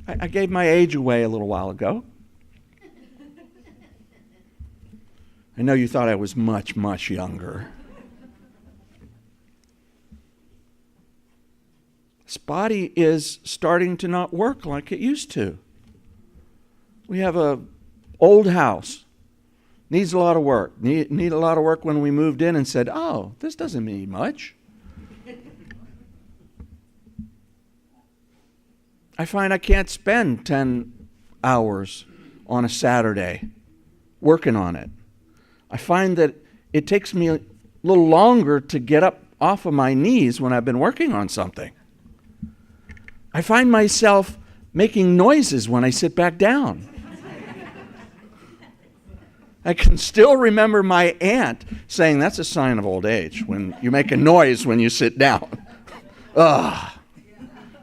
I gave my age away a little while ago. I know you thought I was much, much younger. This body is starting to not work like it used to. We have an old house. Needs a lot of work. Need a lot of work when we moved in and said, oh, this doesn't need much. I find I can't spend 10 hours on a Saturday working on it. I find that it takes me a little longer to get up off of my knees when I've been working on something. I find myself making noises when I sit back down. I can still remember my aunt saying, that's a sign of old age, when you make a noise when you sit down. Ugh.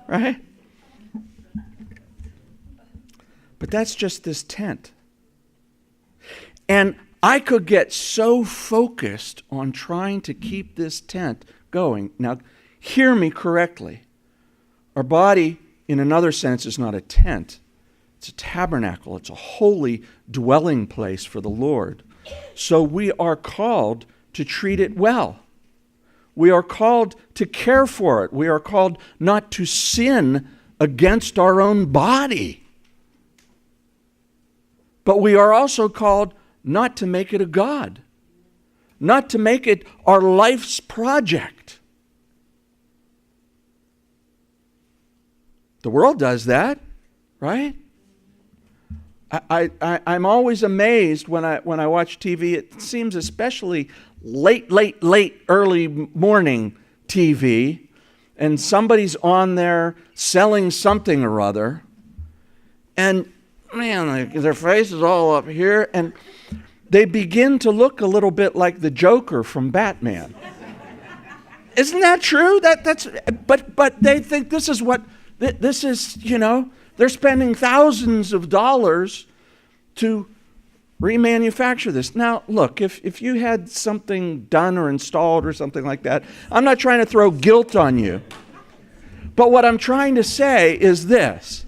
Right? But that's just this tent. And I could get so focused on trying to keep this tent going. Now, hear me correctly. Our body, in another sense, is not a tent. It's a tabernacle. It's a holy dwelling place for the Lord. So we are called to treat it well. We are called to care for it. We are called not to sin against our own body. But we are also called not to make it a god, not to make it our life's project. The world does that, right? I'm always amazed when I watch TV. It seems especially late, early morning TV, and somebody's on there selling something or other, and man, their face is all up here, and they begin to look a little bit like the Joker from Batman. Isn't that true? But they think this is what this is. You know, they're spending thousands of dollars to remanufacture this. Now, look, if you had something done or installed or something like that, I'm not trying to throw guilt on you. But what I'm trying to say is this.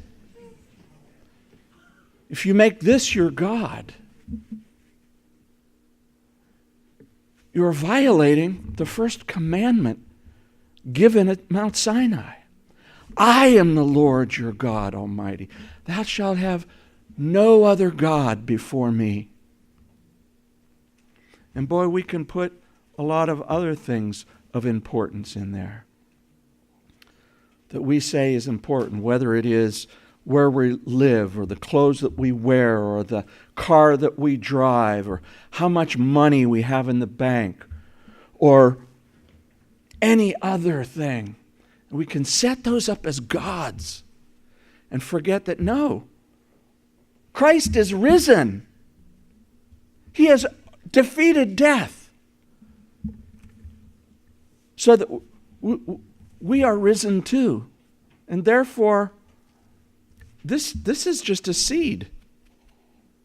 If you make this your God, you are violating the first commandment given at Mount Sinai. I am the Lord your God Almighty. Thou shalt have no other God before me. And boy, we can put a lot of other things of importance in there that we say is important, whether it is where we live, or the clothes that we wear, or the car that we drive, or how much money we have in the bank, or any other thing. We can set those up as gods and forget that no, Christ is risen. He has defeated death. So that we are risen too. And therefore, This is just a seed.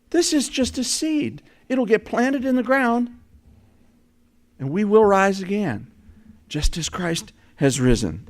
This is just a seed. It'll get planted in the ground, and we will rise again, just as Christ has risen.